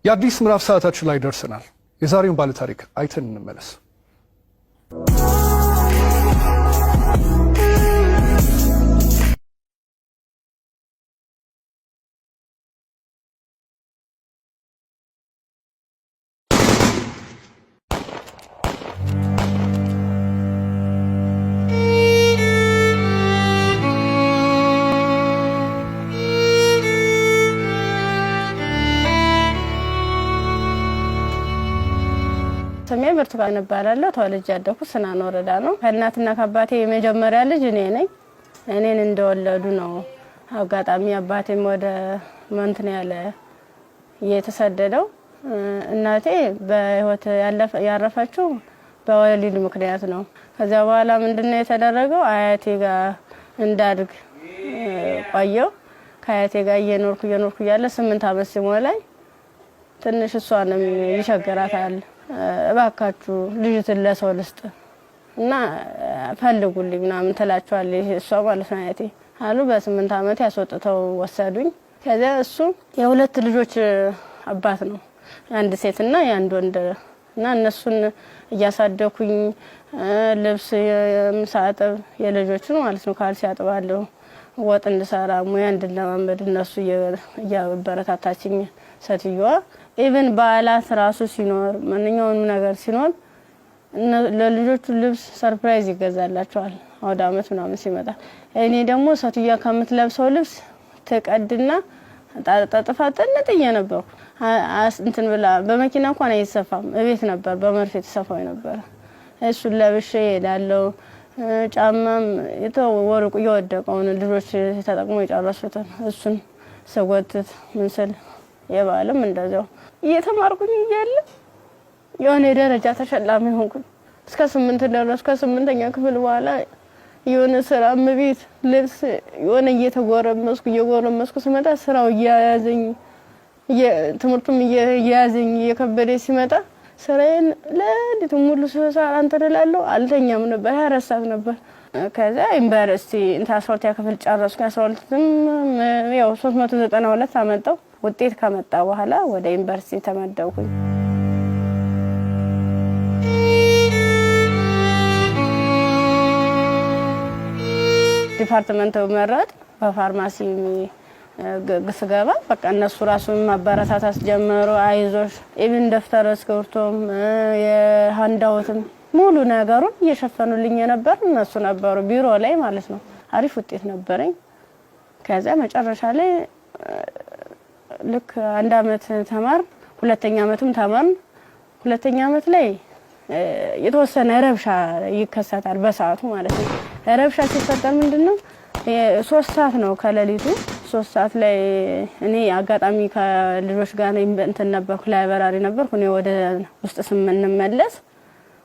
የአዲስ ምዕራፍ ሰዓታችን ላይ ደርሰናል። የዛሬውን ባለ ታሪክ አይተን እንመለስ። ስሜ ብርቱካን እባላለሁ። ተወልጄ ያደኩት ስናን ወረዳ ነው። ከእናትና ከአባቴ የመጀመሪያ ልጅ እኔ ነኝ። እኔን እንደወለዱ ነው አጋጣሚ አባቴም ወደ መንትን ያለ የተሰደደው። እናቴ በህይወት ያረፈችው በወሊድ ምክንያት ነው። ከዚያ በኋላ ምንድነው የተደረገው? አያቴ ጋር እንዳድግ ቆየው። ከአያቴ ጋር እየኖርኩ ያለ 8 አመት ሲሞላኝ ትንሽ እሷንም ይቸግራታል። እባካችሁ ልጅትን ለሰው ልስጥ እና ፈልጉልኝ ምናምን ትላቸዋለች እሷ ማለት ነው አያቴ አሉ። በ8 አመት ያስወጥተው ወሰዱኝ። ከዚያ እሱ የሁለት ልጆች አባት ነው፣ አንድ ሴትና አንድ ወንድ እና እነሱን እያሳደኩኝ ልብስ የምሳጠብ የልጆችን ማለት ነው ካልሲ ያጥባለሁ፣ ወጥ እንድሰራ ሙያ እንድለማመድ እነሱ እያበረታታችኝ ሴትዮዋ ኢቭን በዓላት ራሱ ሲኖር ማንኛውንም ነገር ሲኖር ለልጆቹ ልብስ ሰርፕራይዝ ይገዛላቸዋል አውደ አመት ምናምን ሲመጣ። እኔ ደግሞ ሴትዮዋ ከምትለብሰው ልብስ ተቀድና ጣጣጣፋ ጥንጥዬ ነበርኩ። እንትን ብላ በመኪና እንኳን አይሰፋም፣ እቤት ነበር በመርፌ ተሰፋው ነበር። እሱን ለብሼ ሄዳለሁ። ጫማም የተወርቁ የወደቀውን ልጆች ተጠቅመው የጨረሱትን እሱን ሰጎትት ምንስል የባለም እንደዛው እየተማርኩኝ እያለ የሆነ ደረጃ ተሸላሚ ሆንኩኝ። እስከ 8 ደረስኩ። ከ8ኛ ክፍል በኋላ የሆነ ስራ ምቢት ልብስ የሆነ እየጎረመስኩ ስመጣ ስራው እያያዘኝ ትምህርቱም እያያዘኝ እየከበደ ሲመጣ ስራዬን ለዲቱ ሙሉ ሰዓት አንተደላለሁ አልተኛም ነበር፣ 24 ሰዓት ነበር። ከዛ ዩኒቨርሲቲ 12ኛ ክፍል ጨረስኩ። 12ም ያው 392 አመጣው። ውጤት ከመጣ በኋላ ወደ ዩኒቨርሲቲ ተመደብኩኝ። ዲፓርትመንት መረጥ በፋርማሲ ግስገባ በቃ እነሱ ራሱን ማበረታታት ጀመሩ። አይዞሽ ኢቭን ደፍተር እስክሪብቶም የሃንዳውትም ሙሉ ነገሩን እየሸፈኑልኝ ነበር እነሱ ነበሩ ቢሮ ላይ ማለት ነው። አሪፍ ውጤት ነበረኝ። ከዛ መጨረሻ ላይ ልክ 1 አመት ተማር፣ 2ኛ አመትም ተማር። 2ኛ አመት ላይ የተወሰነ ረብሻ ይከሰታል በሰዓቱ ማለት ነው። ረብሻ ሲፈጠር ምንድነው 3 ሰዓት ነው ከሌሊቱ 3 ሰዓት ላይ እኔ አጋጣሚ ከልጆች ጋር እንትን ነበርኩ፣ ላይብራሪ ነበርኩ። እኔ ወደ ውስጥ ስንመለስ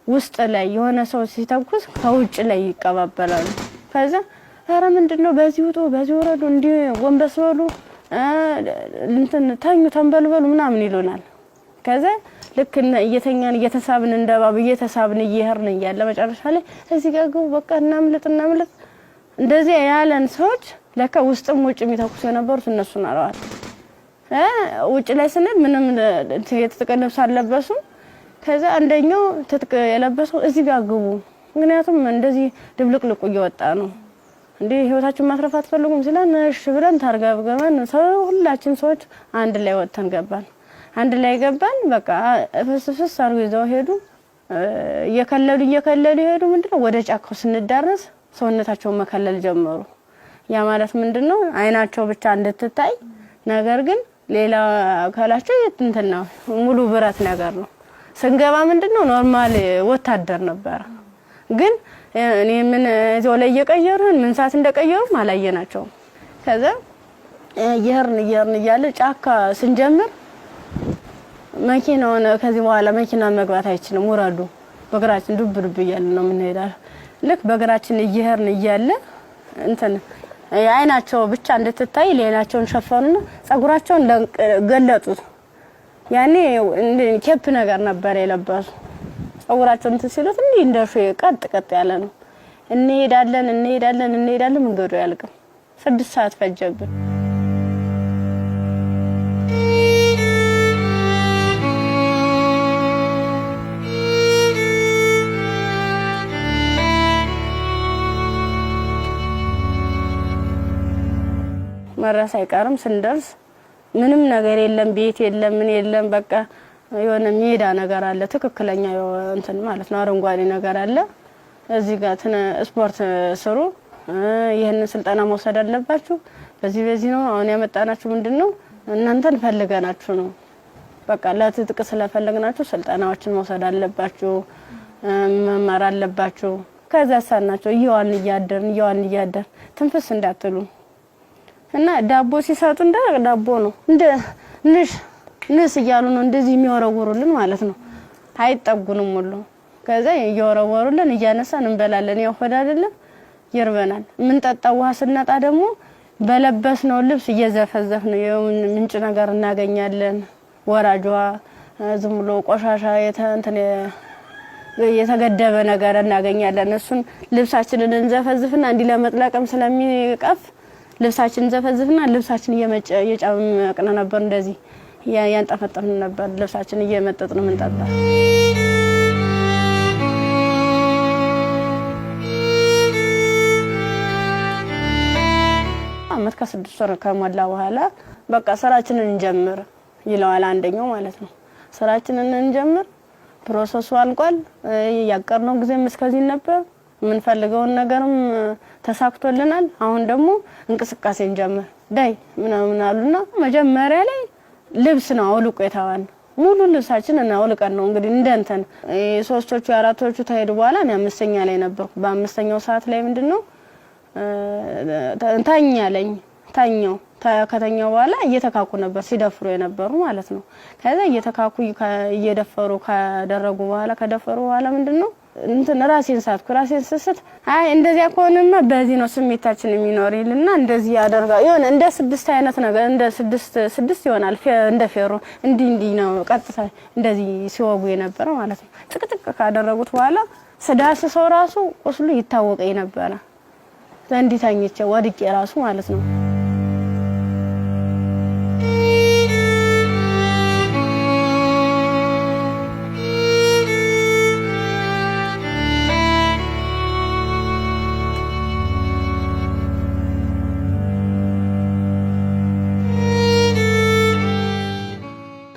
ውስጥ ላይ የሆነ ሰው ሲተኩስ ከውጭ ላይ ይቀባበላሉ። ከዛ ኧረ ምንድነው በዚህ ውጡ በዚህ ወረዱ እንዲ ወንበስ በሉ እንትን ተኙ ተንበልበሉ ምናምን ይሉናል። ከዛ ልክ እየተኛን እየተሳብን እንደባብ እየተሳብን እየሄርን እያለ መጨረሻ ላይ እዚህ ጋር ግቡ በቃ እናምልጥ እንደዚህ ያለን ሰዎች ለካ ውስጥም ውጭ የሚተኩሱ የነበሩት እነሱ ናቸው። ውጭ ላይ ስንል ምንም የተጠቀለብስ አልለበሱም። ከዛ አንደኛው ትጥቅ የለበሰው እዚህ ጋር ግቡ፣ ምክንያቱም እንደዚህ ድብልቅልቁ እየወጣ ነው እንዴ ህይወታችን ማትረፍ አትፈልጉም ሲላን እሺ ብለን ታርጋብገባን ሁላችን ሰዎች አንድ ላይ ወጥተን ገባን። አንድ ላይ ገባን። በቃ ፍስፍስ አርገው ይዘው ሄዱ። እየከለሉ ሄዱ። ምንድነው ወደ ጫካው ስንዳረስ ሰውነታቸውን መከለል ጀመሩ። ያ ማለት ምንድነው አይናቸው ብቻ እንድትታይ ነገር ግን ሌላ አካላቸው እንትን ነው ሙሉ ብረት ነገር ነው። ስንገባ ምንድነው ኖርማል ወታደር ነበር። ግን እኔ ምን እዛው ላይ እየቀየሩን ምን ሰዓት እንደቀየሩ ማላየናቸው። ከዛ እየሄርን እያለ ጫካ ስንጀምር መኪናውን ከዚህ በኋላ መኪና መግባት አይችልም ወራዱ በእግራችን ዱብ እያለ ነው የምንሄዳው። ልክ በእግራችን እየሄርን እያለ እንትን አይናቸው ብቻ እንድትታይ ሌላቸውን ሸፈኑና ጸጉራቸውን ገለጡት። ያኔ ኬፕ ነገር ነበር የለበሱ። ጸጉራቸውን ሲሉት እንዴ እንደሹ ቀጥ ያለ ነው። እንሄዳለን መንገዱ ያልቅም። 6 ሰዓት ፈጀብን። መረስ አይቀርም ስንደርስ ምንም ነገር የለም ቤት የለም ምን የለም በቃ የሆነ ሜዳ ነገር አለ ትክክለኛ እንትን ማለት ነው አረንጓዴ ነገር አለ እዚህ ጋር ስፖርት ስሩ ይሄንን ስልጠና መውሰድ አለባችሁ በዚህ ነው አሁን ያመጣናችሁ ምንድነው እናንተን ፈልገናችሁ ነው በቃ ለትጥቅ ስለፈለግናችሁ ስልጠናዎችን መውሰድ አለባችሁ መማር አለባችሁ ከዛ ሳናቸው ይዋን እያደር ትንፍስ እንዳትሉ እና ዳቦ ሲሰጡ እንደ ዳቦ ነው እንደ ንስ ይያሉ ነው እንደዚህ የሚወረወሩልን ማለት ነው አይጠጉንም ሁሉ ከዛ እየወረወሩልን እያነሳን እንበላለን ያው ሆድ አይደለም ይርበናል ምን ጠጣው ውሃ ስናጣ ደግሞ በለበስነው ልብስ እየዘፈዘፍን ምንጭ ነገር እናገኛለን ወራጇ ዝም ብሎ ቆሻሻ የተገደበ ነገር እናገኛለን እሱን ልብሳችንን እንዘፈዝፍና እንዲ ለመጥለቅም ስለሚቀፍ ልብሳችንን ዘፈዝፍና ልብሳችን እየጫመቅን ነበር እንደዚህ ያንጠፈጠፍን ነበር ልብሳችን እየመጠጥን ምንጣጣ አመት ከ6 ወር ከሞላ በኋላ በቃ ስራችንን እንጀምር ይለዋል አንደኛው ማለት ነው ስራችንን እንጀምር ፕሮሰሱ አልቋል ያቀርነው ጊዜም እስከዚህ ነበር ምን ፈልገውን ነገርም ተሳክቶልናል አሁን ደግሞ እንቅስቃሴ እንጀምር ዳይ ምናምን አሉና መጀመሪያ ላይ ልብስ ነው አውልቆ የታዋን ሙሉ ልብሳችን እና አውልቀን ነው እንግዲህ እንደንተን ሶስቶቹ አራቶቹ ተሄዱ በኋላ እኔ አምስተኛ ላይ ነበርኩ በአምስተኛው ሰዓት ላይ ምንድነው ታኛው ከተኛው በኋላ እየተካኩ ነበር ሲደፍሩ የነበሩ ማለት ነው ከዛ እየተካኩ እየደፈሩ ካደረጉ በኋላ ከደፈሩ በኋላ ምንድነው እንትን ራሴን ስስት አይ እንደዚያ ከሆነማ በዚህ ነው ስሜታችን የሚኖርልና እንደዚህ ያደርጋ ይሆነ እንደ 6 አይነት ነገር እንደ 6 ይሆናል እንደ ፌሮ እንዲ ነው ቀጥታ እንደዚህ ሲወጉ የነበረ ማለት ነው ጥቅጥቅ ካደረጉት በኋላ ስዳስሰው ራሱ ቁስሉ ይታወቀኝ ነበር ዘንዲታኝቼ ወድቄ ራሱ ማለት ነው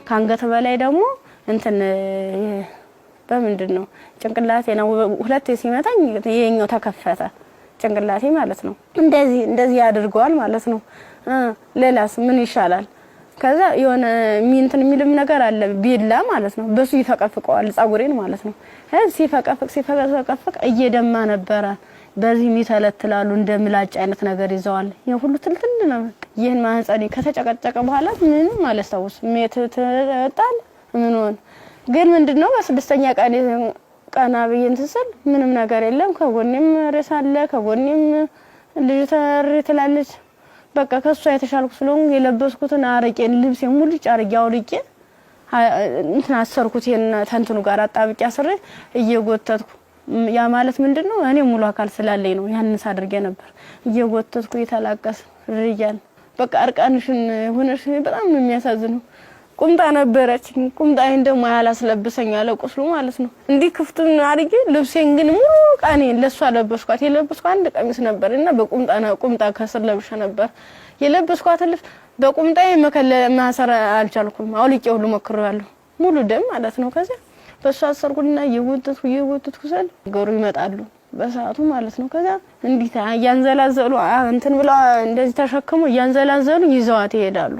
ካንገተ በላይ ደግሞ እንትን በምንድነው ጭንቅላቴ ነው ሁለቴ ሲመታኝ የኛው ተከፈተ ጭንቅላቴ ማለት ነው እንደዚህ ያድርገዋል ማለት ነው ሌላስ ምን ይሻላል ከዛ የሆነ እንትን የሚልም ነገር አለ ቢላ ማለት ነው በሱ ይፈቀፍቀዋል ጻጉሬን ማለት ነው ሲፈቀፍቅ እየደማ ነበር በዚህ ሚተለትላሉ እንደምላጭ አይነት ነገር ይዘዋል የሁሉ ትልትል ነው ይሄን ማህፀኔ ከተጨቀጨቀ በኋላ ምን ማለት ነው ሜትተጣል ምን ሆነ ግን ምንድነው በስድስተኛ ቀና በየን ተሰል ምንም ነገር የለም ከጎኔም ሬሳለ ከጎኔም ልጅ ተርትላለች በቃ ከሷ የተሻልኩ ስለሆነ የለበስኩትን አረቄን ልብሴን ሙሉ ጫርጊያው ልቄ እንትን አሰርኩት ተንትኑ ጋር አጣብቂ አስረ እየጎተትኩ ያ ማለት ምንድነው እኔ ሙሉ አካል ስላለኝ ነው ያንስ አድርጌ ነበር እየጎተትኩ ይተላቀስ ርያል በቃ አርቃንሽን ሆነሽ በጣም የሚያሳዝነው ቁምጣ ነበረችኝ ቁምጣዬን ደግሞ ያላስለብሰኝ አለ ቁስሉ ማለት ነው እንዲህ ክፍቱን አድርጌ ልብሴን ግን ሙሉ ቃኔን ለሷ ለበስኳት የለበስኳት አንድ ቀሚስ ነበርና ቁምጣ ከስር ለብሼ ነበር የለበስኳት ልብስ በቁምጣዬ ማሰር አልቻልኩም አውልቄ ሁሉ ሞክሬያለሁ ሙሉ ደም ማለት ነው ከዛ በሷ አሰርኩና የወጥቱ ሰል ገሩ ይመጣሉ በሰዓቱ ማለት ነው ከዛ እንዲታ ያንዘላዘሉ እንትን ብላ እንደዚህ ተሸክሙ ያንዘላዘሉ ይዘዋት ይሄዳሉ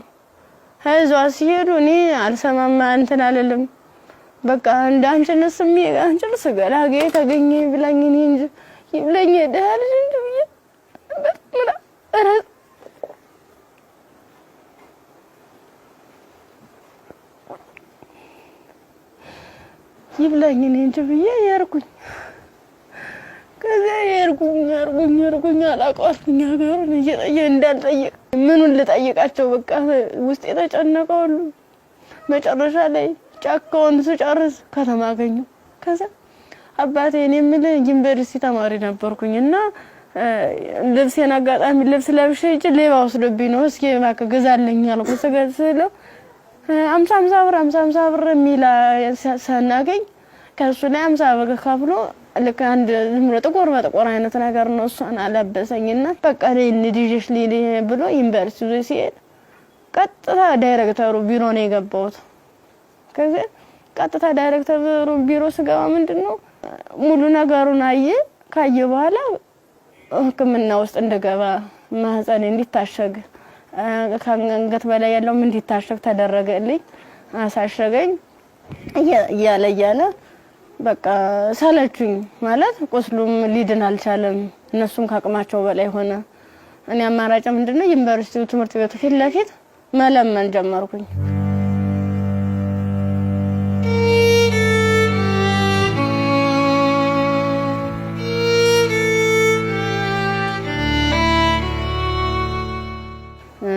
ሀይዟ ሲሄዱ እኔ አልሰማማ እንትን አለለም በቃ እንዳንችንስ አንችልስ ገላጌ ተገኘ ብላኝ እኔ እንጂ ይብለኝ ደህል እንዴ በጣም አረ ይብለኝ እኔ እንጂ ብዬ ያርኩኝ ከዛ ያርኩኝ አላቋርኩኝ ሀገሩን እየጠየ እንዳልጠየቅ ምኑን ልጠይቃቸው በቃ ውስጥ የተጨነቀው ሁሉ መጨረሻ ላይ ጫካውን ስጨርስ ከተማ አገኘሁ ከዛ አባቴ እኔ ምን ዩኒቨርሲቲ ተማሪ ነበርኩኝና ልብሴን አጋጣሚ ልብስ ለብሼ እጅ ሌባ ወስዶብኝ ነው እስኪ እባክህ ገዛልኝ አልኩት ስገዛለው 50 ብር ሚላ ሰናገኝ ከሱ ላይ 50 ብር ከፍሎ ልክ አንድ ጥቁር በጥቁር አይነት ነገር ነው እሷን አለበሰኝና በቃ ልጅሽ ሊሊ ብሎ ዩኒቨርሲቲ ሲሄድ ቀጥታ ዳይሬክተሩ ቢሮ ነው የገባሁት። ከዛ ቀጥታ ዳይሬክተሩ ቢሮ ስገባ ምንድነው ሙሉ ነገሩን ካየ በኋላ ህክምና ውስጥ እንደገባ ማህፀኔ እንዲታሸግ ከአንገት በላይ ያለው እንዲታሸግ ተደረገልኝ። አሳሸገኝ እያለ በቃ ሰለቹኝ ማለት ቁስሉም ሊድን አልቻለም። እነሱም ከአቅማቸው በላይ ሆነ። እኔ አማራጭ ምንድነው ዩኒቨርሲቲው ትምህርት ቤቱ ፊት ለፊት መለመን ጀመርኩኝ።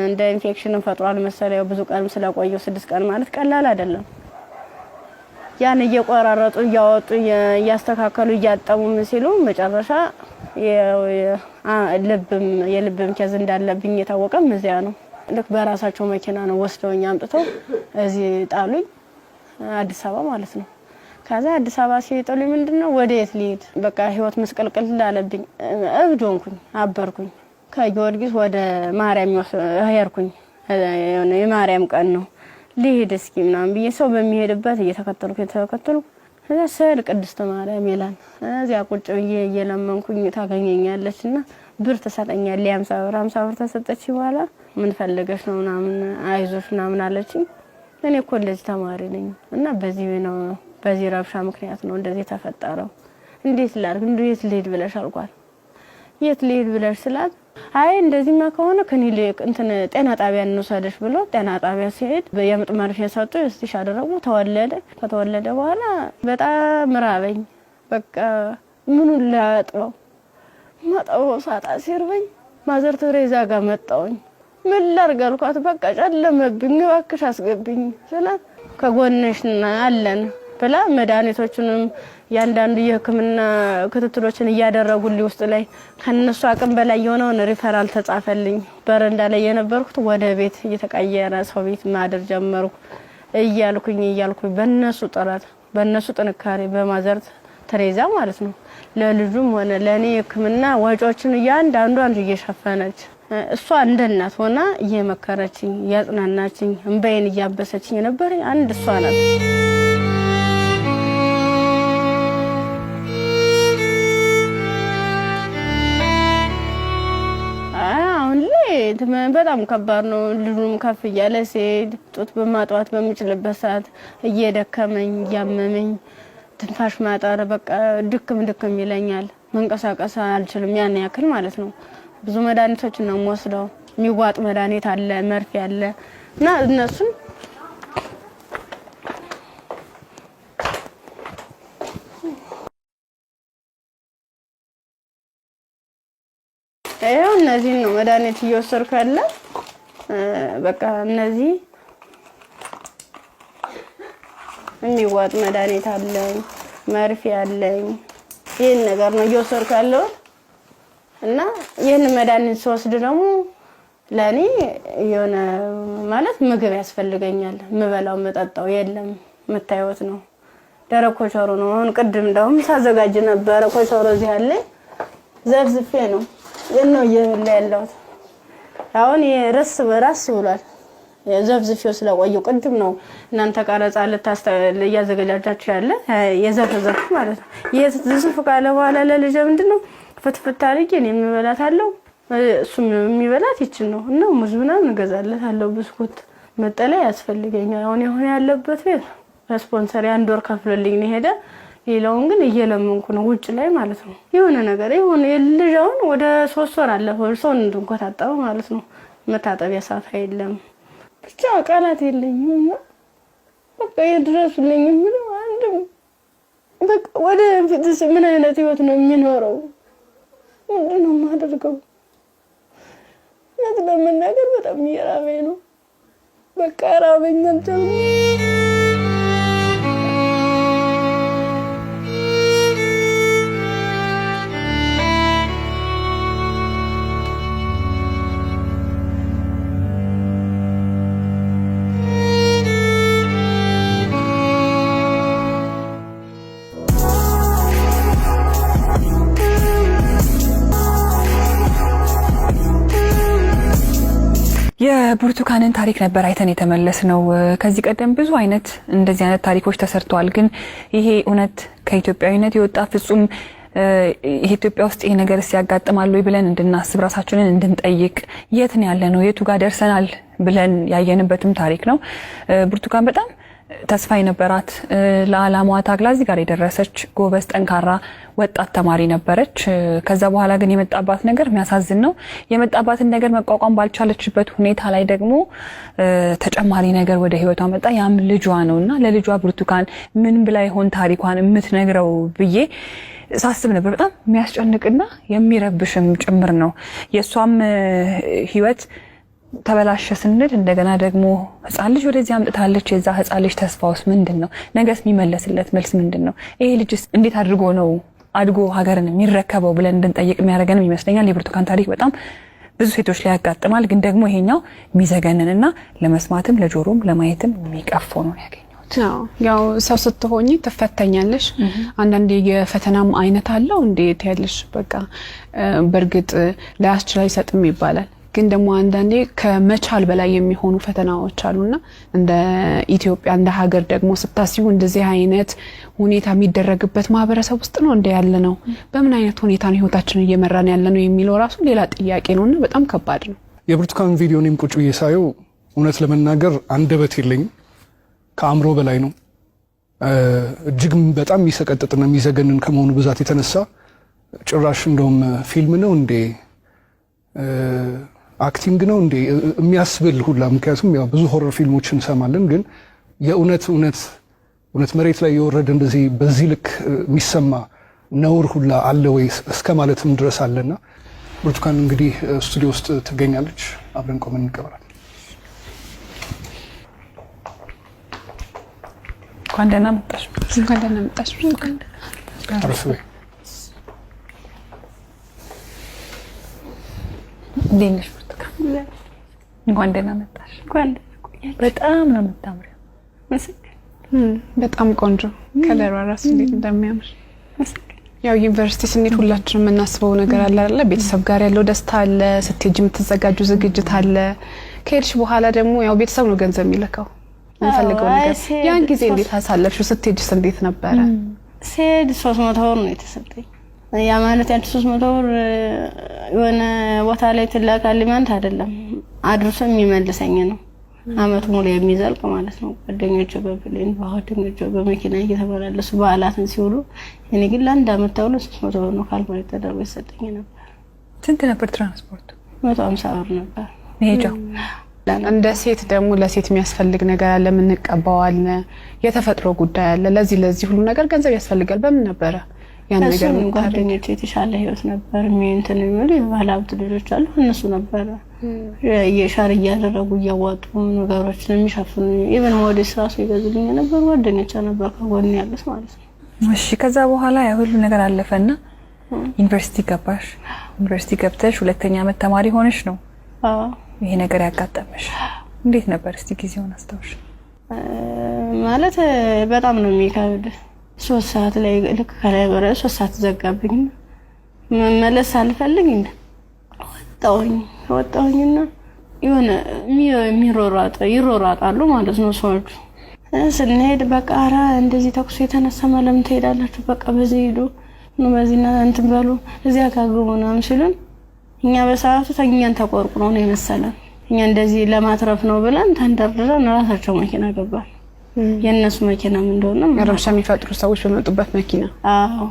እንደ ኢንፌክሽን ፈጥሯል መሰለኝ ብዙ ቀን ስለቆየው 6 ቀን ማለት ቀላል አይደለም። ያን እየቆራረጡ እያወጡ እያስተካከሉ እያጠቡ ሲሉ መጨረሻ የልብም ኬዝ እንዳለብኝ የታወቀም እዚያ ነው። ልክ በራሳቸው መኪና ነው ወስደውኝ አምጥተው እዚህ ጣሉኝ፣ አዲስ አበባ ማለት ነው። ከዛ አዲስ አበባ ሲጥሉኝ ምንድነው ወዴት ልሂድ በቃ ህይወት መስቀልቅል ላለብኝ እብድ ሆንኩኝ፣ አበርኩኝ። ከጊዮርጊስ ወደ ማርያም ሄድኩኝ። የማርያም ቀን ነው ልሂድ እስኪ ምናምን ብዬ ሰው በሚሄድበት እየተከተልኩ እዛ ስዕል ቅድስት ማርያም ይላል። እዚያ ቁጭ ብዬ እየለመንኩኝ ታገኘኛለችና ብር ትሰጠኛለች። 50 ብር ተሰጠች። በኋላ ምን ፈልገሽ ነው ምናምን አይዞሽ ምናምን አለችኝ። እኔ ኮሌጅ ተማሪ ነኝ እና በዚህ ረብሻ ምክንያት ነው እንደዚህ ተፈጠረው። እንዴት ላድርግ እንዴት ልሂድ ብለሽ አልኳት። የት ልሂድ ብለሽ ስላት አይ እንደዚህማ ከሆነ ክሊኒክ ጤና ጣቢያ እንውሰድሽ ብሎ ጤና ጣቢያ ሲሄድ የምጥ መርፌ ሰጡ። እስቲሽ አደረጉ። ከተወለደ በኋላ በጣም ራበኝ። በቃ ምኑን ላጥበው ማጣው ሳጣ ሲርበኝ ማዘር ተሬዛ ጋር መጣሁኝ። ምን ላድርግ አልኳት። በቃ ጨለመብኝ እባክሽ አስገብኝ ስላት ከጎንሽ አለን ብላ መድኃኒቶቹንም ያንዳንዱ የህክምና ክትትሎችን እያደረጉልኝ ውስጥ ላይ ከነሱ አቅም በላይ የሆነውን ሪፈራል ተጻፈልኝ። በረንዳ ላይ የነበርኩት ወደ ቤት እየተቀየረ ሰው ቤት ማደር ጀመርኩ። እያልኩኝ በእነሱ ጥረት በእነሱ ጥንካሬ በማዘር ተሬዛ ማለት ነው ለልጁም ሆነ ለኔ ህክምና ወጪዎችን ያንዳንዷን እየሸፈነች እሷ እንደ እናት ሆና እየመከረችኝ እያጽናናችኝ እንባዬን እያበሰችኝ ነበር። አንድ እሷ ናት። በጣም ከባድ ነው። ልጁም ከፍ እያለ ሲሄድ ጡት በማጥዋት በሚችልበት ሰዓት እየደከመኝ እያመመኝ ትንፋሽ ማጠር በቃ ድክም ይለኛል። መንቀሳቀስ አልችልም ያን ያክል ማለት ነው። ብዙ መድኃኒቶችን ነው የምወስደው። የሚዋጥ መድኃኒት አለ፣ መርፌ አለ እና እነሱን እነዚህ ነው መድኃኒት እየወሰድኩ ያለ። በቃ እነዚህ የሚዋጥ መድኃኒት አለኝ፣ መርፌ አለኝ። ይሄን ነገር ነው እየወሰድኩ ያለው እና ይሄን መድኃኒት ስወስድ ደግሞ ለኔ የሆነ ማለት ምግብ ያስፈልገኛል። ምበላው መጠጣው የለም መታየት ነው። ደረቅ ኮቾሮ ነው። አሁን ቅድም እንደውም ሳዘጋጅ ነበር ኮቾሮ እዚህ አለ ዘፍዝፌ ነው የነው ያለው። አሁን የራስ በራስ ብሏል። የዘፍዝፌው ስለቆየው ቅድም ነው እናንተ ቀረጻ ያዘጋጃችሁ ያለ የዘፍዘፍ ማለት ነው። የዘፍዝፍ ካለ በኋላ ለልጅ ምንድነው ፍትፍት አድርጌ እኔ የምበላታለሁ እሱም የሚበላት ይችል ነው እና ሙዝ ምናምን እገዛለታለሁ። ብስኩት መጠለያ ያስፈልገኛል። አሁን ያለበት ቤት ስፖንሰር አንድ ወር ከፍሎልኝ ነው ሄደ። ሌላውን ግን እየለመንኩ ነው ውጭ ላይ ማለት ነው። የሆነ ነገር ልጅውን ወደ 3 ወር አለፈው ሰው እንድንቆጣጣው ማለት ነው። መታጠቢያ ሰዓት የለም ብቻ ቃላት የለኝም። በቃ ይድረሱልኝ ምን አንድም በቃ ወደ ፊትስ ምን አይነት ህይወት ነው የሚኖረው? ምንድነው የማደርገው? ለመናገር በጣም እየራበኝ ነው። በቃ ራበኝ አልቻልኩም። የብርቱካንን ታሪክ ነበር አይተን የተመለስነው። ከዚህ ቀደም ብዙ አይነት እንደዚህ አይነት ታሪኮች ተሰርተዋል። ግን ይሄ እውነት ከኢትዮጵያዊነት የወጣ ፍጹም ኢትዮጵያ ውስጥ ይሄ ነገር ሲያጋጥማል ወይ ብለን እንድናስብ ራሳችንን እንድንጠይቅ የት ነው ያለነው የቱ ጋር ደርሰናል ብለን ያየንበትም ታሪክ ነው። ብርቱካን በጣም ተስፋ የነበራት ለዓላማዋ ታግላ እዚህ ጋር የደረሰች ጎበዝ ጠንካራ ወጣት ተማሪ ነበረች። ከዛ በኋላ ግን የመጣባት ነገር የሚያሳዝን ነው። የመጣባትን ነገር መቋቋም ባልቻለችበት ሁኔታ ላይ ደግሞ ተጨማሪ ነገር ወደ ህይወቷ መጣ። ያም ልጇ ነውና ለልጇ ብርቱካን ምን ብላ ይሆን ታሪኳን የምትነግረው ብዬ ሳስብ ነበር። በጣም የሚያስጨንቅና የሚረብሽም ጭምር ነው። የሷም ህይወት ተበላሸ ስንል እንደገና ደግሞ ህፃን ልጅ ወደዚህ አምጥታለች። የዛ ህፃን ልጅ ተስፋውስ ምንድነው? ነገስ የሚመለስለት መልስ ምንድነው? ይሄ ልጅስ እንዴት አድርጎ ነው አድጎ ሀገርን የሚረከበው ብለን እንድንጠይቅ የሚያደርገንም ይመስለኛል። የብርቱካን ታሪክ በጣም ብዙ ሴቶች ላይ ያጋጥማል። ግን ደግሞ ይሄኛው የሚዘገንንና ለመስማትም ለጆሮም ለማየትም የሚቀፈው ነው ያገኘሁት። ያው ሰው ስትሆኚ ትፈተኛለሽ። አንዳንዴ የፈተናም አይነት አለው እንዴት ያለሽ በቃ በርግጥ ላያስችል አይሰጥም ይባላል። ግን ደግሞ አንዳንዴ ከመቻል በላይ የሚሆኑ ፈተናዎች አሉና እንደ ኢትዮጵያ እንደ ሀገር ደግሞ ስታስቡ እንደዚህ አይነት ሁኔታ የሚደረግበት ማህበረሰብ ውስጥ ነው እንደ ያለ ነው። በምን አይነት ሁኔታ ነው ህይወታችንን እየመራን ያለ ነው የሚለው ራሱ ሌላ ጥያቄ ነውና በጣም ከባድ ነው። የብርቱካን ቪዲዮንም ቁጭ ብዬ ሳየው እውነት ለመናገር አንደበት የለኝም፣ ከአእምሮ በላይ ነው። እጅግ በጣም የሚሰቀጥጥና የሚዘገንን ከመሆኑ ብዛት የተነሳ ጭራሽ እንደውም ፊልም ነው እንዴ አክቲንግ ነው እንዴ የሚያስብል ሁላ። ምክንያቱም ያው ብዙ ሆረር ፊልሞችን እንሰማለን፣ ግን የእውነት መሬት ላይ የወረደ እንደዚህ በዚህ ልክ የሚሰማ ነውር ሁላ አለ ወይ እስከ ማለትም ድረስ አለና ብርቱካን እንግዲህ ስቱዲዮ ውስጥ ትገኛለች። አብረን ቆመን እንቀበላለን። እንኳን ደህና መጣሽ። እንኳን ደህና መጣሽ። እንዴት እንኳን ደህና መጣሽ። በጣም ነው የምታምሪው። በጣም ቆንጆ ከለሯ ራሱ እንዴት እንደሚያምር። ያው ዩኒቨርሲቲ ስንሄድ ሁላችንም የምናስበው ነገር አለ አይደል? ቤተሰብ ጋር ያለው ደስታ አለ፣ ስትሄጂ የምትዘጋጁ ዝግጅት አለ። ከሄድሽ በኋላ ደግሞ ያው ቤተሰብ ነው ገንዘብ የሚልከው የምፈልገው ነገር። ያን ጊዜ እንዴት አሳለፍሽው? ስትሄጂስ እንዴት ነበረ? ስሄድ 300 ብር ነው የተሰጠኝ። ያ ማለት ያን 300 ብር የሆነ ቦታ ላይ ትላካለች ማለት አይደለም፣ አድርሶ የሚመልሰኝ ነው። አመት ሙሉ የሚዘልቅ ማለት ነው። ጓደኞቼ በፕሌን ጓደኞቼ በመኪና እየተመላለሱ በዓላትን ሲውሉ እኔ ግን ለአንድ አመት ተውሎ 300 ብር ነው ካልኩሌት ተደርጎ ይሰጠኝ ነበር። ስንት ነበር ትራንስፖርት? 150 ብር ነበር ሄጃው። እንደ ሴት ደግሞ ለሴት የሚያስፈልግ ነገር አለ፣ ምን እንቀባዋለን፣ የተፈጥሮ ጉዳይ አለ። ለዚህ ሁሉ ነገር ገንዘብ ያስፈልጋል። በምን ነበረ ያን ነገር? ጓደኞቼ የተሻለ ህይወት ነበር የሚንትን የሚሉ ባለሀብት ልጆች አሉ። እነሱ ነበር የሻር እያደረጉ እያዋጡ ነገሮችን የሚሸፍኑ ኢቨን ሞዴስ ራሱ ይገዙልኝ ነበር። ጓደኞቼ ነበር ከጎን ያሉት ማለት ነው። እሺ ከዛ በኋላ ያ ሁሉ ነገር አለፈና ዩኒቨርሲቲ ገባሽ። ዩኒቨርሲቲ ገብተሽ ሁለተኛ አመት ተማሪ ሆነሽ ነው ይሄ ነገር ያጋጠመሽ። እንዴት ነበር እስቲ ጊዜውን አስታውሽ? ማለት በጣም ነው የሚከብድ። 3 ሰዓት ላይ ልክ ከላይ ወረ 3 ሰዓት ዘጋብኝ። መመለስ አልፈልግ ወጣሁኝና የሆነ ይሮራጣሉ ማለት ነው ሰዎች። ስንሄድ በቃ ኧረ እንደዚህ ተኩስ የተነሳ ማለም ትሄዳላችሁ፣ በቃ በዚህ ሄዱ ነው በዚህና እንትን በሉ እዚያ ካግቡ ምናምን ሲሉን እኛ በሰዓቱ ተኛን ተቆርቁሮ ነው የመሰለን። እኛ እንደዚህ ለማትረፍ ነው ብለን ተንደርድረን ራሳቸው መኪና ገባን። የነሱ መኪና ምን እንደሆነ ረብሻ የሚፈጥሩ ሰዎች በመጡበት መኪና። አዎ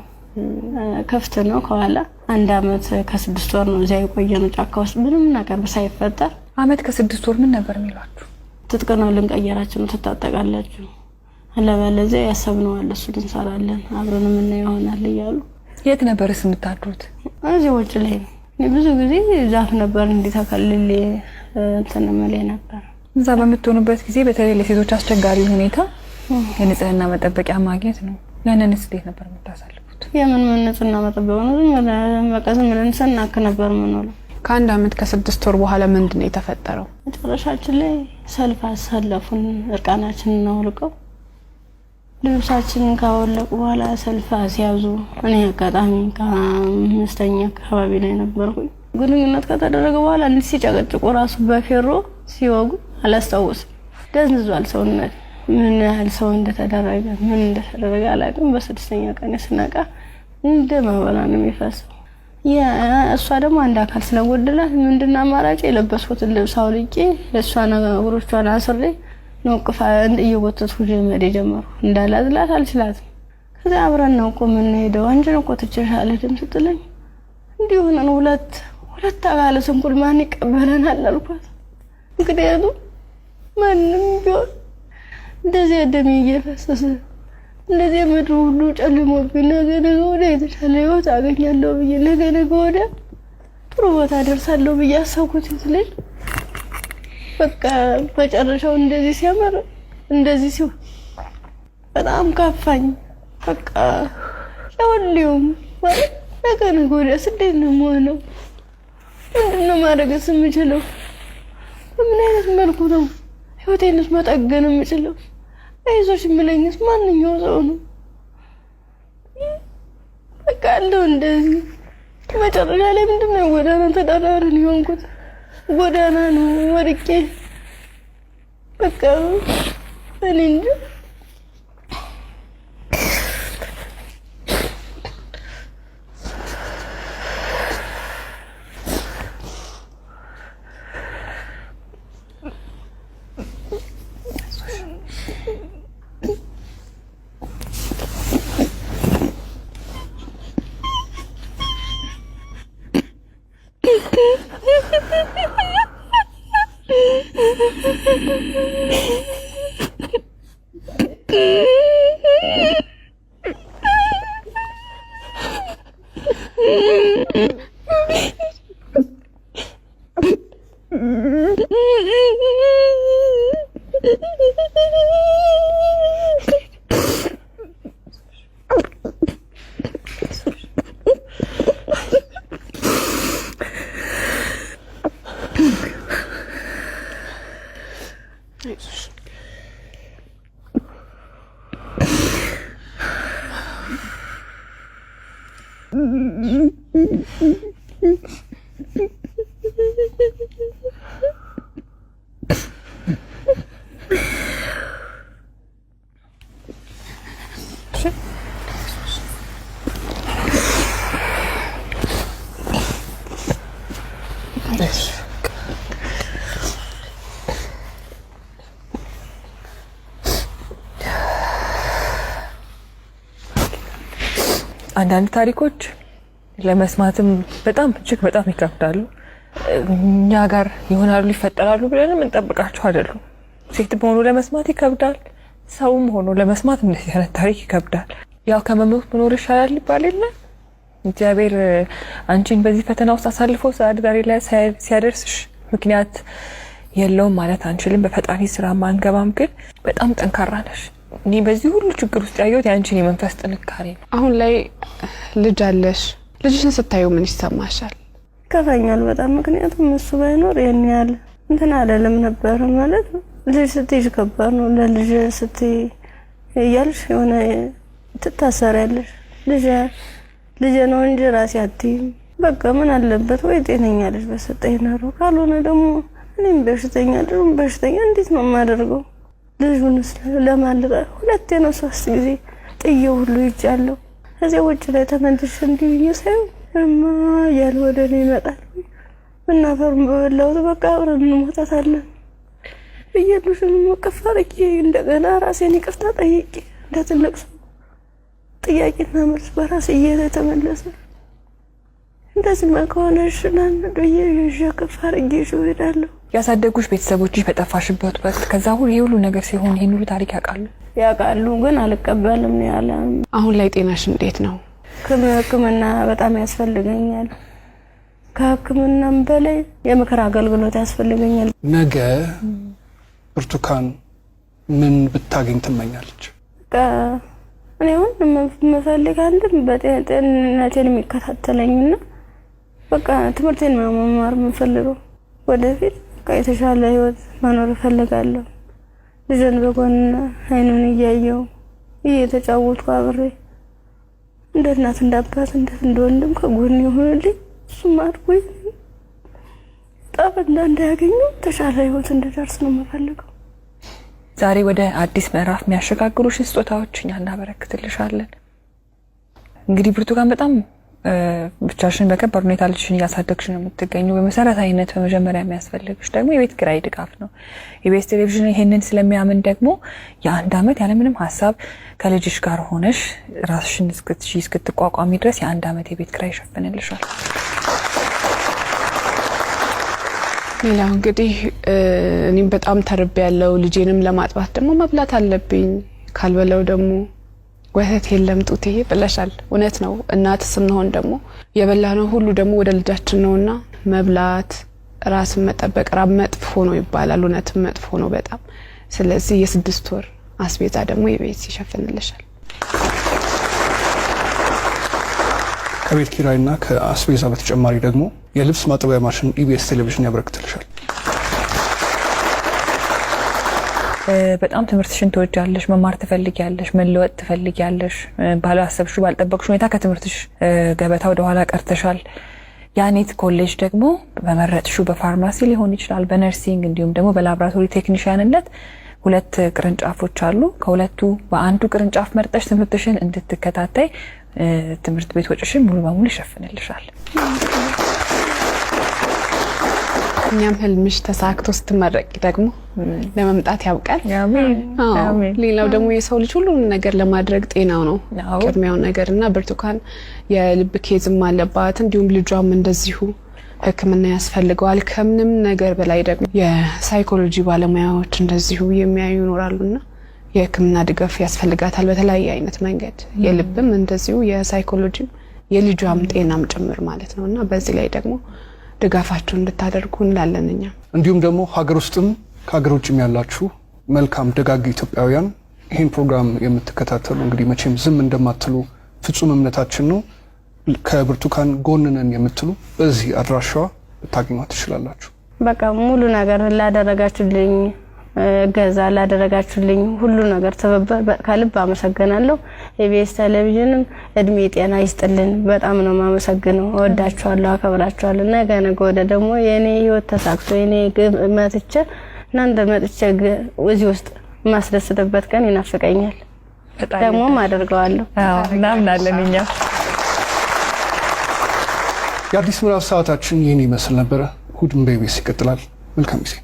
ከፍተ ነው ከኋላ። 1 አመት ከ6 ወር ነው እዚያ የቆየነው ጫካ ውስጥ ምንም ነገር ሳይፈጠር። አመት ከ6 ወር ምን ነበር የሚሏችሁ? ትጥቅ ነው ልንቀየራችሁ ነው ትታጠቃላችሁ፣ አለበለዚያ ያሰብነው አለ እሱ እንሰራለን አብረን ምን ይሆናል እያሉ። የት ነበርስ የምታድሩት? እዚህ ውጭ ላይ ነው። ብዙ ጊዜ ዛፍ ነበር እንዲተከልል እንትን መለይ ነበር። እዛ በምትሆኑበት ጊዜ በተለይ ለሴቶች አስቸጋሪ ሁኔታ የንጽህና መጠበቂያ ማግኘት ነው። ያንንስ እንዴት ነበር የምታሳልፉት? የምን ንጽህና መጠበቂያ ነው? በቃ ዝም ብለን ስናክ ነበር የምንውለው። ከ1 አመት ከ6 ወር በኋላ ምንድነው የተፈጠረው? መጨረሻችን ላይ ሰልፍ አሳለፉን። እርቃናችንን አውልቀው ልብሳችንን ካወለቁ በኋላ ሰልፍ አስያዙ። እኔ አጋጣሚ ከ5ኛ አካባቢ ላይ ነበርኩኝ። ግንኙነት ከተደረገ በኋላ እንዲህ ሲጨቀጭቁ ራሱ በፌሮ ሲወጉ አላስታውስም። ደንዝዟል ሰውነት። ምን ያህል ሰው እንደተደረገ ምን እንደተደረገ አላውቅም። በስድስተኛ ቀን ስነቃ እንደ ማወራ ነው የሚፈሰው። እሷ ደግሞ አንድ አካል ስለጎደላት ምንድነው አማራጭ የለበስኩትን ልብስ አውልቄ ለሷ ነገሮቿን አስሬ ነው ቅፋ እየጎተትኩ ጀመር ጀመሩ። እንዳላዝላት አልችላትም። ከዛ አብረን ነው ቆመን ሄደው አንቺን እኮ ትችሻለህ ደም ስትለኝ እንዲሁ ነው ሁለት አካል ስንኩል ማን ይቀበለናል አልኳት። ምክንያቱም ማንም ቢሆን እንደዚህ ደም እየፈሰሰ እንደዚህ ምድሩ ሁሉ ጨልሞብኝ ነገ ወዲያ የተሻለ ህይወት አገኛለሁ ብዬ ነገ ወዲያ ጥሩ ቦታ ደርሳለሁ ብዬ አሰብኩት ልጅ በቃ መጨረሻው እንደዚህ ሲያመር እንደዚህ ሲሆን በጣም ከፋኝ። በቃ ለሁሉም ማለት ነገ ወዲያ እንዴት ነው የምሆነው? ምንድነው ማድረግስ የምችለው? በምን አይነት መልኩ ነው ህይወቴንስ መጠገን የምችለው? አይዞሽ የሚለኝስ ማንኛው ሰው ነው? በቃ አለው እንደዚህ መጨረሻ ላይ ምንድነው ጎዳና ተዳዳሪ ሆንኩት። ጎዳና ነው ወርቄ በቃ እኔ እንጂ አንዳንድ ታሪኮች ለመስማትም በጣም እጅግ በጣም ይከብዳሉ። እኛ ጋር ይሆናሉ ይፈጠራሉ ብለን እንጠብቃቸው አይደሉም። ሴት ሆኖ ለመስማት ይከብዳል፣ ሰውም ሆኖ ለመስማት እንደዚህ አይነት ታሪክ ይከብዳል። ያው ከመሞት መኖር ይሻላል ይባል የለ። እግዚአብሔር አንቺን በዚህ ፈተና ውስጥ አሳልፎ ዛሬ ላይ ሲያደርስሽ ምክንያት የለውም ማለት አንችልም። በፈጣሪ ስራ ማንገባም፣ ግን በጣም ጠንካራ ነሽ። እኔ በዚህ ሁሉ ችግር ውስጥ ያየሁት ያንቺን የመንፈስ ጥንካሬ ነው። አሁን ላይ ልጅ አለሽ። ልጅሽን ስታዩ ምን ይሰማሻል? ከፋኛል በጣም። ምክንያቱም እሱ ባይኖር የኔ ያለ እንትን አይደለም ነበር ማለት ልጅ ስትይ ከባድ ነው። ለልጅ ስትይ እያልሽ የሆነ ትታሰሪያለሽ። ልጅ ነው እንጂ ራሴ አትይም። በቃ ምን አለበት ወይ ጤነኛ ልጅ በሰጠኝ ነው። ካልሆነ ደግሞ እኔም በሽተኛ እንዴት ነው የማደርገው? ልጁንስ ለማልቀ ሁለቴ ነው 3 ጊዜ ጥዬው ሁሉ ይጫለው። ከዚያ ውጭ ላይ ተመልሼ እንዲህ ሳይሆን እማ ያለ ወደ እኔ ይመጣል። እናፈርም በበላው በቃ አብረን እንሞታታለን ብዬልሽን መከፋርቂ እንደገና ራሴን ይቅርታ ጠይቄ እንደ ትልቅ ሰው ጥያቄና መልስ በራሴ እየተመለሰ እንደዚህ ከሆነሽ ለምን ከፋርቂ ይሄዳለሁ። ያሳደጉሽ ቤተሰቦችሽ በጠፋሽበት ወቅት ከዛ ሁሉ ነገር ሲሆን ይሄን ሁሉ ታሪክ ያውቃሉ፣ ግን አልቀበልም ነው ያለ። አሁን ላይ ጤናሽ እንዴት ነው? ሕክምና በጣም ያስፈልገኛል። ከሕክምናም በላይ የምክር አገልግሎት ያስፈልገኛል። ነገ ብርቱካን ምን ብታገኝ ትመኛለች? እኔ አሁን የምፈልግ አንድም በጤንነቴን የሚከታተለኝና በቃ ትምህርቴን መማር የምፈልገው ወደፊት የተሻለ ህይወት መኖር እፈልጋለሁ። ልጅን በጎን አይኑን እያየው እየተጫወትኩ አብሬ እንደ እናት እንደ አባት እንደ ወንድም ከጎን ይሆንልኝ። እሱም አድጎኝ ጠብ እንዳያገኙ ተሻለ ህይወት እንድደርስ ነው የምፈልገው። ዛሬ ወደ አዲስ ምዕራፍ የሚያሸጋግሩሽ ስጦታዎች እኛ እናበረክትልሻለን። እንግዲህ ብርቱካን በጣም ብቻሽን በከባድ ሁኔታ ልጅሽን እያሳደግሽ ነው የምትገኘው። በመሰረታዊነት በመጀመሪያ የሚያስፈልግሽ ደግሞ የቤት ኪራይ ድጋፍ ነው። ኢቢኤስ ቴሌቪዥን ይሄንን ስለሚያምን ደግሞ የ1 አመት ያለምንም ሀሳብ ከልጅሽ ጋር ሆነሽ ራስሽን እስክትቋቋሚ ድረስ የ1 አመት የቤት ኪራይ ይሸፍንልሻል። ሌላው እንግዲህ እኔም በጣም ተርቤያለሁ። ልጄንም ለማጥባት ደግሞ መብላት አለብኝ። ካልበለው ደግሞ ወተት የለም ጡቴ ብለሻል። እውነት ነው። እናት ስንሆን ደግሞ የበላነው ሁሉ ደግሞ ወደ ልጃችን ነውና መብላት፣ ራስን መጠበቅ ራብ መጥፎ ነው ይባላል። እውነትም መጥፎ ነው በጣም። ስለዚህ የ6 ወር አስቤዛ ደግሞ ኢቢኤስ ይሸፍንልሻል። ከቤት ኪራይና ከአስቤዛ በተጨማሪ ደግሞ የልብስ ማጠቢያ ማሽን ኢቢኤስ ቴሌቪዥን ያበረክትልሻል። በጣም ትምህርትሽን ትወጃለሽ፣ መማር ትፈልጊያለሽ፣ መለወጥ ትፈልጊያለሽ። ባላሰብሽው ባልጠበቅሽው ሁኔታ ከትምህርትሽ ገበታ ወደ ኋላ ቀርተሻል። ያኔት ኮሌጅ ደግሞ በመረጥሽው በፋርማሲ ሊሆን ይችላል፣ በነርሲንግ እንዲሁም ደግሞ በላቦራቶሪ ቴክኒሻንነት 2 ቅርንጫፎች አሉ። ከሁለቱ በአንዱ ቅርንጫፍ መርጠሽ ትምህርትሽን እንድትከታተይ ትምህርት ቤት ወጪሽን ሙሉ በሙሉ ይሸፍንልሻል። እኛም ህልምሽ ተሳክቶ ስትመረቂ ደግሞ ለመምጣት ያብቃል። አሜን። ሌላው ደግሞ የሰው ልጅ ሁሉን ነገር ለማድረግ ጤናው ነው ቅድሚያው ነገርና ብርቱካን የልብ ኬዝም አለባት። እንዲሁም ልጇም እንደዚሁ ሕክምና ያስፈልገዋል። ከምንም ነገር በላይ ደግሞ የሳይኮሎጂ ባለሙያዎች እንደዚሁ የሚያዩ ይኖራሉና የሕክምና ድጋፍ ያስፈልጋታል በተለያየ አይነት መንገድ። የልብም እንደዚሁ የሳይኮሎጂም የልጇም ጤናም ጭምር ማለት ነውና በዚህ ላይ ደግሞ ድጋፋችሁን እንድታደርጉ እንላለንኛ። እንዲሁም ደግሞ ሀገር ውስጥም ከሀገር ውጭም ያላችሁ መልካም ደጋግ ኢትዮጵያውያን ይህን ፕሮግራም የምትከታተሉ እንግዲህ መቼም ዝም እንደማትሉ ፍጹም እምነታችን ነው። ከብርቱካን ጎን ነን የምትሉ በዚህ አድራሻዋ ልታገኟት ትችላላችሁ። በቃ ሙሉ ነገር ላደረጋችሁልኝ ገዛ ላደረጋችሁልኝ ሁሉ ነገር ከልብ አመሰግናለሁ። ኢቢኤስ ቴሌቪዥንም እድሜ ጤና ይስጥልን። በጣም ነው ማመሰግነው። እወዳችኋለሁ፣ አከብራችኋለሁ። ነገ ወደ ደግሞ የኔ ህይወት ተሳክቶ የኔ መጥቼ እናንተ መጥቼ እዚህ ውስጥ ማስደስተበት ቀን ይናፍቀኛል። ደግሞ አደርገዋለሁ። እናምናለን እኛ። የአዲስ ምዕራፍ ሰዓታችን ይህን ይመስል ነበረ። እሑድም በኢቢኤስ ይቀጥላል። መልካም ጊዜ።